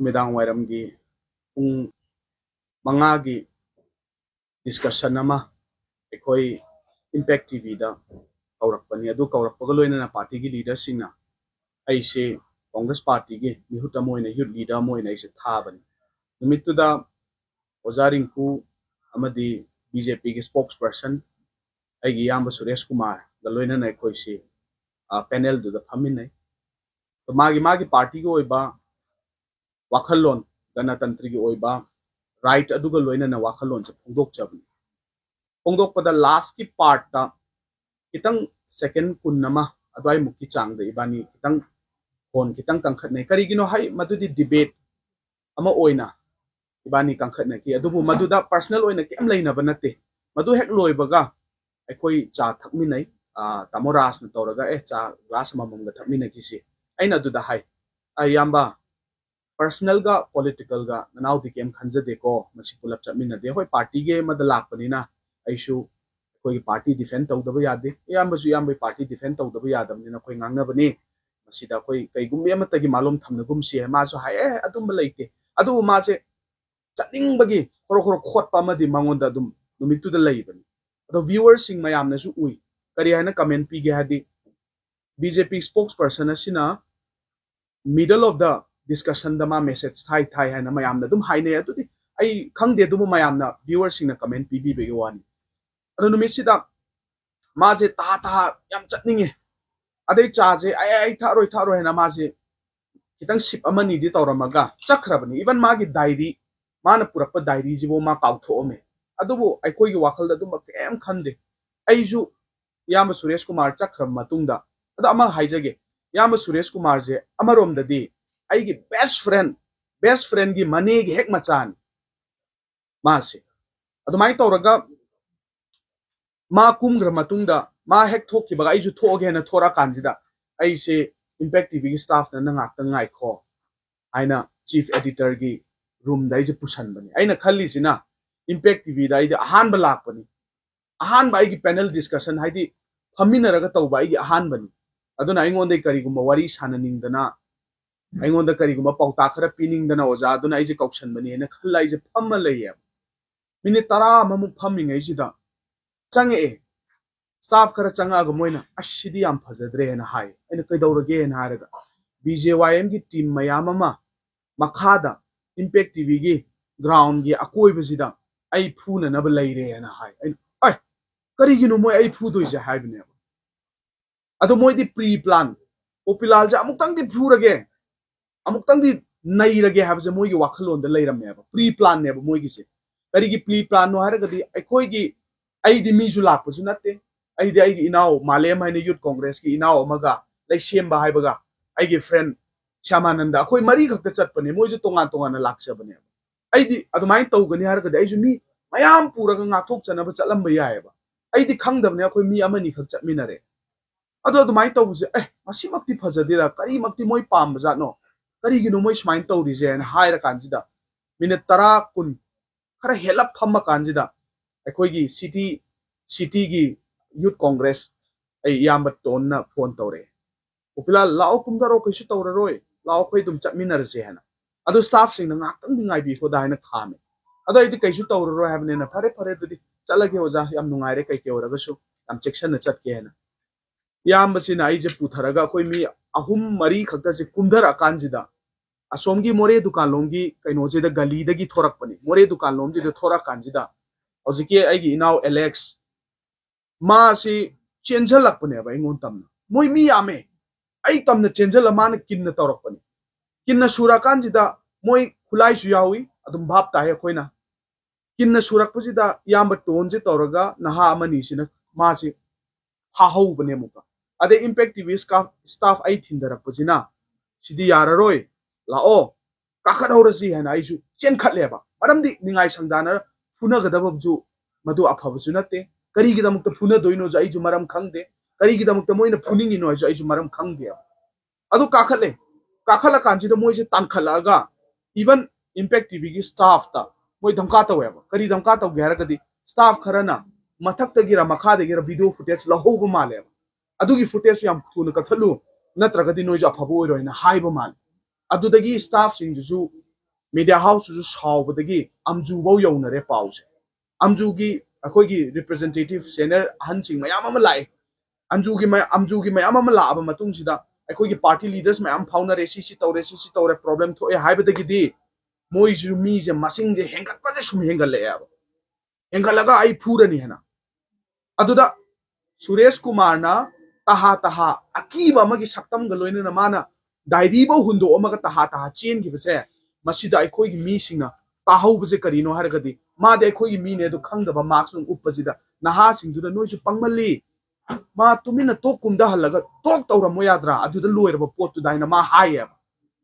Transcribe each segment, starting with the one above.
नुमिदांग वायरमगी Pung मंगागी discussion nama ekoi impact tv da kaurakpani adu kaurakpaga loina party gi leader singna aise congress party gi mihuta moina youth leader moina aise thabani numittu da ojarinku amadi bjp gi spokesperson aigi yamba suresh kumar da loina na ekoi se panel du da phaminai to magi party gi oiba wakhalon ganatantri gi oiba right aduga loina na wakhalon se phongdok chabni phongdok pada last ki part ta kitang second kun nama adwai mukki chang da ibani kitang phone kitang kangkhat nei kari gino hai madudi debate ama oina ibani kangkhat na ki adubu maduda personal oina kem leina banate madu hek loi baga aikoi cha thakmi nei tamoras na toraga cha glass mamam ga thakmi na ki si aina duda hai ayamba personal ga political ga nanaw di kem khanja de ko masi pulap chami na de hoi party ge madalak panina aishu koi party defend tau da ya de yamba su yamba party defend tau da ya dam ni na koi ngangna bani masida koi kai gum yama tagi malum thamna gum si ma so hai adum leike adu ma se chaning bagi khoro khot pa ma di mangon da dum numitu da lei bani ado viewers sing mayam na su ui kari haina comment pi ge hadi bjp spokesperson asina middle of the discussion da ma message thai haina mayam na dum haine atu di ai khang de dum mayam na viewers sing na comment pi bi be wani ado numisida ma je ta yam chatninge adai cha je ai tharoi na ma je kitang sip amani di tawramaga chakhrabani even magi diary mana purakpa diary jibo ma kauthoome adubu ai koi gi wakhal da dum kem khande aiju yama suresh kumar chakhram matungda adu ama haijage yama suresh kumar je amarom da di ai gi best friend gi mane gi hek machan ma se adu mai tawraga ma kumgra matungda ma hek thokki baga aiju thoge na thora kanjida ai se impact tv gi staff na ngak ta ngai kho aina chief editor gi room dai je pusan bani aina khalli sina impact tv dai de ahan balak bani ahan bai gi panel discussion haidi phamina raga tawba ai gi ahan bani aduna aingon dai kari gum wari sananing dana aingon da kari gum pauta khara pining dana oja aduna ai je kausan bani na khallai je phamma leye minute 10 mamu phaming ai jida change staff khara changa ga moina ashidi yam phajadre na hai aina kai dawrage na haraga bjym gi team mayam ama makhada impact tv gi ground gi akoi besida ai phuna na ba leire na hai ai kari gi no moi ai phu doi je hai bne ado moi di pre plan popilal ja amuk tang di phurage amuk tang di nai rage ha je moi gi wakhalon da leiram ne ba pre plan ne ba moi gi se kari gi pre plan no haraga di ai khoi gi ai di mi ju lak pu natte ai di ai gi inao malem hai ne youth congress ki inao amaga lai sem ba hai baga ai gi friend shamananda khoi mari khakta chat pane moi ju tongan na laksa bane ai di adumai tau gani har ga ai ju mi mayam pura ga ngathok chana ba chalam ba yae ba ai di khangdam ne khoi mi amani khak chat minare ado adumai tau je masi makti phajadira kari makti moi pam ba no kari gi no moi smain tau ri je na haira kanjida minute 10 kun khara helap thamma kanjida ai khoi gi city gi youth congress ai yamba ton na phone tawre popilal lao kumdaro kaisu tawraroi lao khoi dum chatminar se hana adu staff sing na ngakang dingai bi ko da na khame adu idi kaisu tawraroi habne na fare dudi chalage oja yam nungai re kai ke oraga su am section na chat ke hana yam basina ai je putharaga khoi mi ahum mari khakta se kumdar akanjida asomgi more dukan lomgi kaino je da gali da gi thorak pani more dukan lomji da thorak kanjida ojike ai gi inau alex ma si chenjalak pane ba ingon tamna moi mi ame ai tamna chenjala man kinna tawrak pani kinna sura kanjida moi khulai su yawi adum bhap ta he khoina kinna surak pujida yamba ton je tawraga naha amani sina ma si ha hau bane muka ade impact tv staff ai thindarak pujina sidi yararoi lao kakhat horasi hana ai ju chen khatle ba maramdi ningai sangdana phuna gadabab ju madu aphabu su natte kari gi damuk ta phuna doino ju ai ju maram khangde kari gi damuk ta moina phuning ino ju ai ju maram khangde adu kakhala kanji da moi je tan khala ga even impact tv gi staff ta moi dhamka ta weba kari dhamka ta gyara gadi staff kharana mathak ta gira makha de gira video footage la ho ba male adu gi footage yam thuna ka thalu natra gadi noi ja phabu oi roina hai ba mal adu dagi staff sing ju media house su saubadagi amju bau yaunare pause amju gi akhoi representative senior hansing mayam ama lai amju gi mayam ama la aba matung sida akhoi party leaders mayam fauna resi tore problem thoe haibadagi di moi ju mi je masing je hengat pa je sum hengal le aba hengalaga ai phurani hena aduda Suresh Kumar na taha akiba magi saktam galoina na mana dairi ba hundo omaga taha chen gi bese masida akhoi gi mi singna tahau bese karino hargadi ma de akhoi gi mi ne do khangda ba marks ung uppasida naha singdu da noisu pangmali ma tumina tok kumda halaga tok tawra mo yadra aduda loira ba pot tu daina ma haya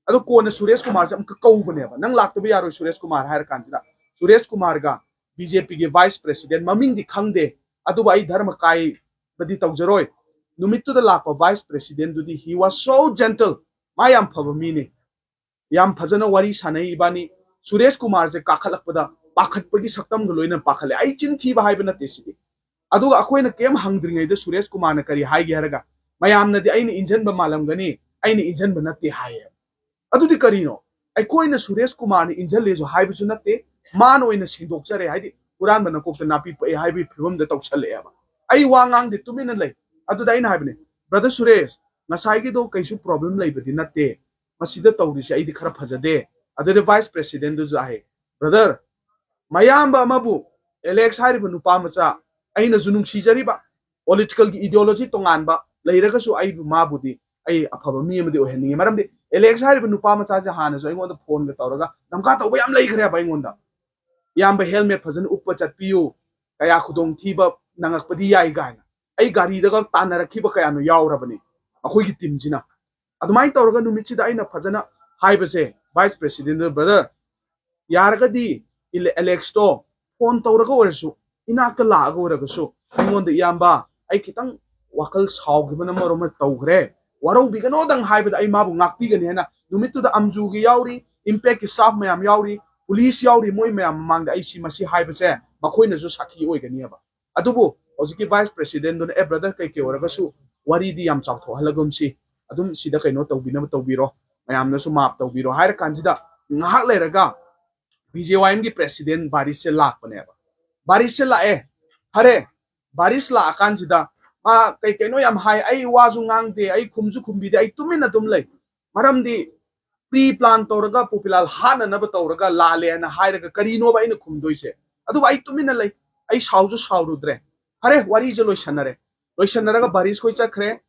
ado kona Suresh Kumar jam ka kau bane ba nang lakta ba yaro Suresh Kumar har kansida Suresh Kumar ga BJP ge vice president maming di khangde adu ba ai dharma kai badi tawjaroi numittu da lakpa vice president dudi he was so gentle mayam phaba mini yam phajana wari sanai ibani Suresh Kumar je kakhalakpada pakhatpagi saktam galoina pakhale ai chin thi ba haibana tesidi adu akoina kem hangdringai da Suresh Kumar na kari hai geraga mayam na di aina injan ba malam gani aina injan ba natte haye adu di karino akoina Suresh Kumar ni injan lejo haibu natte man oina sindokchare haidi puran bana kokta napi pa haibi phibam da tawsale aba ai wangang di tumina lay adu da ina haibne brother Suresh nasai gi do kaisu problem lay badi natte masida tawrisi ai di khara phajade adu de vice president du jahe brother mayamba mabu Alex haribu nupa macha aina junung sijariba political gi ideology tongan ba leiraga su ai mabudi ai afaba mi amadi oheningi maramdi Alex haribu nupa macha ja hana so ingonda phone ga tawraga namka tawba yam leikhre ba ingonda yamba helmet phajana uppa chatpiyu kaya khudong thiba nangakpadi yai gaina ai gari daga tanarakhiba kaya no yawrabani akhoi gi team jina adumai tawraga numitchida aina phajana haibase vice president brother yaragadi Alex to phone tawraga orasu inakta laaga oragasu ingonda yamba ai kitang wakal saugibana maroma tawgre warau bigano dang haibada ai mabu ngakpigani hena numittu da amju gi yauri impact ki staff mayam yauri police yauri moi mayam mangda ai si masi haibase makhoina ju sakhi oigani aba adubu hojiki vice president don e brother kai ke oragasu wari di yam chawtho halagumsi adum sida kaino tawbina tawbiro mayam na su map tawbiro hair kanjida ngahak leraga BJYM की president बारिश से लाख बने बारिश से लाए हरे बारिश ला अकान जिदा मा कई कइनो याम हाई आई वाजु ngang de ai khumju khumbi de ai tumina tum lei maram di pre plan tawraga popilal hana na ba tawraga la le na hairaga karino ba ina khumdoise adu ai tumina lei ai sauju saurudre hare wari je loisanaraga baris koi chakre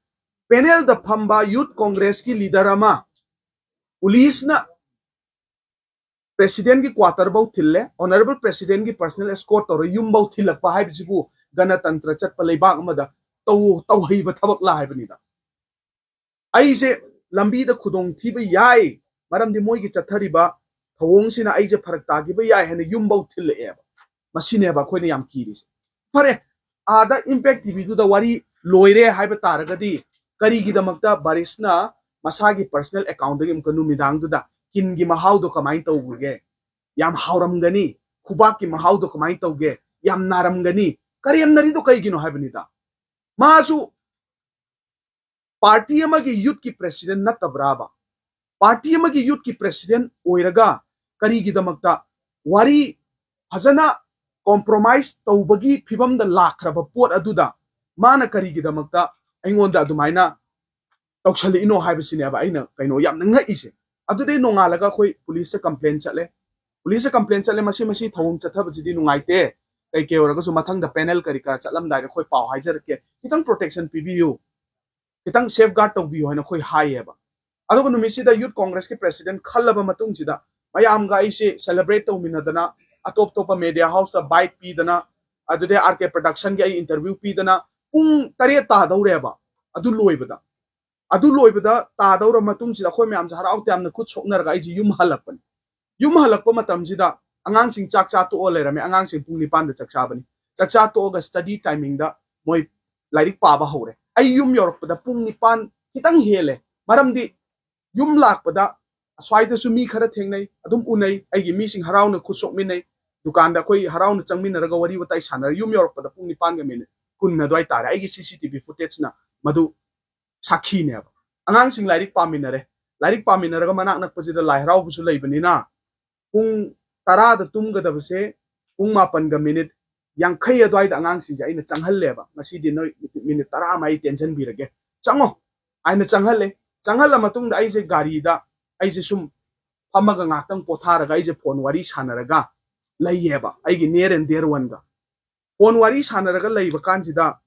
panel da phamba youth congress ki leader ama police na president की quarter बहु Thinley honourable president की personal escort तौर yum बहु थिलक पा हाइबसिबु गणतंत्र चटप लेबाक अमदा तौ हइब थबक ला हाइबनिदा आइसे लंबी द खुदोंग थिबे याय मरम दि मोय की चथरिबा थवोंग सिना आइजे फरक तागिबे याय हने युम बहु थिल्ले एबा मसिने बा खोइने याम किरिस फरे आदा इम्पैक्ट टीवी दु द वारी लोइरे हाइब तारगदी करी की दमकता बारिसना मसागी पर्सनल अकाउंट दगी मकनु मिदांग दुदा किनगी महाउ दो कमाइन तौगे याम हाउरमगनी खुबा की महाउ दो कमाइन तौगे याम नारमगनी करियम नरी तो कईगिनो हाइबनिदा मासु पार्टी अमगी यूथ की प्रेसिडेंट नतब्राबा पार्टी अमगी यूथ की प्रेसिडेंट ओइरगा करीगी दमकता वारी फजना कॉम्प्रोमाइज तौबगी फिबम द लाखरबा पोट अदुदा माना करीगी दमकता अइंगोंदा अदुमाइना तौसली इनो हाइबसिनेबा अइना कइनो याम नंगा इसे अदुदे नोंगालगा खोई पुलिस से कंप्लेंट चले मसी थौंग चथबजिदी नुंगाइते कई के ओरगसु मथंग द पैनल करी का चलम दागे खोई पाव हाइजरके कितंग प्रोटेक्शन पीबीयू कितंग सेफ गार्ड तौबियो हना खोई हाइएबा अदुगु नुमिसिदा यूथ कांग्रेस के प्रेसिडेंट खल्लबा मतुंगसिदा मयाम गा इसे सेलिब्रेट तौमिनदना अतोप तोपा मीडिया हाउस दा बाइट पीदना अदुदे आरके प्रोडक्शन के इंटरव्यू पीदना पुंग तरे ता दौरेबा अदु लोइबदा अदु लोइबदा तादौर मतुंगसिदा खोइ म्याम हराउते यामना खुद सोकनरगा आइजि युम हलकप मतमसिदा अंगांसिंग चाक चा तो लेरमे अंगांसिंग पुंग निपान द चकचाबनी चकचा तो ग स्टडी टाइमिंग दा मोय लाइरिक पाबा हौरे आई युम योरकपदा पुंग निपान कितंग हेले मरमदि युम लाकपदा अस्वाइदसु मी खरा थेंगनै अदुम उनै आइगि मीसिंग हराउना खुद सोकमिनै दुकान दा खोइ हराउना चंगमिनरगा वरी वताई सानर युम योरकपदा पुंग निपान ग मिने कुन्ना द्वाइ तारे आइगि सीसीटीवी फुटेज ना मदु साखी ने अंगांग सिंग लाइरिक पामिनरे लाइरिक पामिनरगा मनाक नकपजिदा लाइहराव बुसु लैबनिना pung tara da tumgadabse pung mapan ga minute yangkhai adwai da angang sing aina changhalle ba ngasi di no minute tara mai tension birage chango aina changhalle changhalla matung da aise gari da aise sum phamaga ngakang potharaga aise phone wari sanaraga layeba aigi near and dear one ga phone wari sanaraga layba kansida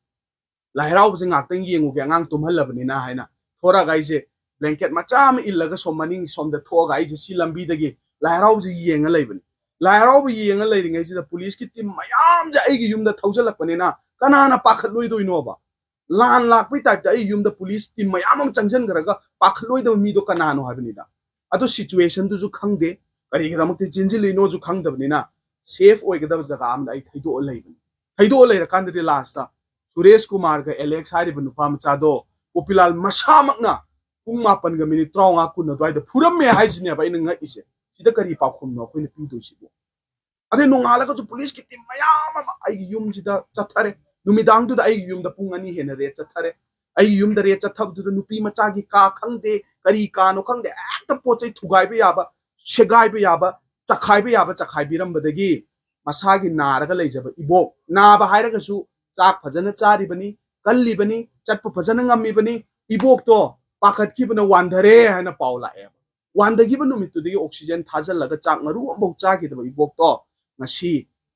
lairau bse ngakang yengu ge ngang tumhallabni na haina thora ga aise blanket macham illaga somaning som da thoga aise si lambi dagi lairau bse yenga laybani lairau bse yenga layring aise da police ki team mayam ja aigi yumda thaujalakpani na kanana pakhatloi doino ba lan lakpi type da ai yumda police team mayam am changjan garaga pakhloi da mi do kanano habni da ado situation du ju khangde kari ga damak te jinjili no ju khangdabni na safe oi ga da jaga am da ai thaido laybani thaido layra kan de last ta Suresh Kumar ga Alex hari banu pam chado popilal masamakna pung mapan ga minute tronga kun doi da puram me haijine ba ina ise sida kari pa khum no koina pi do sibo ade no ngala ga ju police ki team mayam ma ai yum sida chathare numidang du da ai yum da pung ani hena re chathare ai yum da re chathab du da nupi macha gi ka khangde kari ka no khangde ekta pochai thugai be yaba shegai be yaba chakhai be yaba chakhai biram badagi masagi naraga leijaba ibok na ba hairaga su chak phajana chari bani kalli bani chatpa phajana ngammi bani ibok to pakhat ki bana wandhare hana paula e wandagi banu mitu digi oxygen thajal laga chak ngaru ambok chagi da ibok to ngasi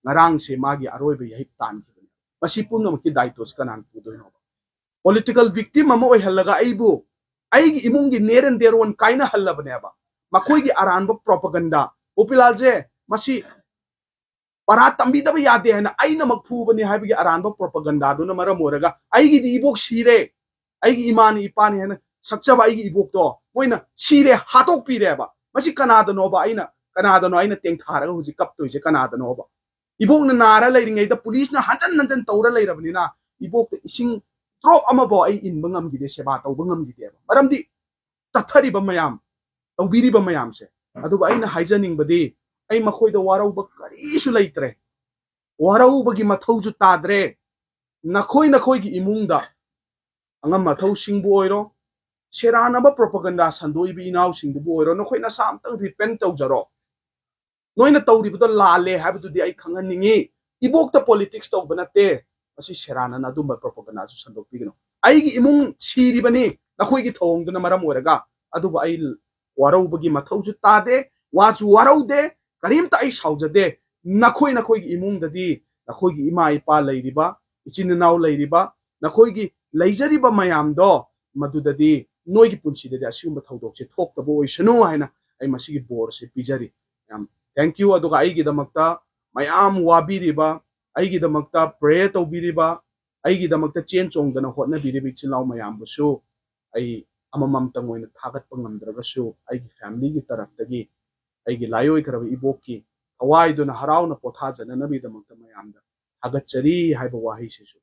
ngarang se magi aroi be yai tan ki bani masi punno ki daitos kanan pudoi no political victim amo oi halaga aibu aigi imungi neren derwon kaina halabane ba makoi gi aranba propaganda popilal je masi para tambi da yade hai na aina makfu bani hai bi aranba propaganda do na mara moraga aigi di ibok sire aigi imani ipani hai na sakcha ba aigi ibok to moina sire hatok pire ba masi kanada no ba aina teng thara huji kap to je kanada no ba ibok na nara leiringai da police na hanjan tawra leirabni na ibok ising drop ama bo ai in bangam gi de seba taw bangam gi de maram di tathari ba mayam tawbiri ba mayam se adu ba aina haijaning badi ai makhoi da warau ba kari su leitre warau ba gi mathau ju tadre nakhoi gi imung da angam mathau singbu oiro serana ba propaganda sandoi bi inaw singbu oiro nakhoi na sam tang repent taw jaro noina tawri bu la le ha bu di ai khangan ningi ibok ta politics taw banate asi serana na dumba propaganda su sandok bi no ai gi imung siri bani nakhoi gi thong du na maram oraga adu ba ai warau ba gi mathau ju tade wa ju warau de karim ta ai saujade nakhoi gi imung dadi nakhoi gi ima ipa leiriba ichin naw leiriba nakhoi gi leijariba mayam do madudadi noi gi punsi de asium thaudok che thok tabo oisanu haina ai masigi bor se pijari yam thank you aduga ai gi damakta mayam wabiriba ai gi damakta pray to biriba ai gi damakta chen chong dana hotna biribi chilaw mayam busu ai amamam tangoina thagat pangamdraga su ai gi family gi taraftagi aigi layoi karaba iboki awai duna harauna potha jana nabi damakta mayamda hagat chari haiba wahi sesu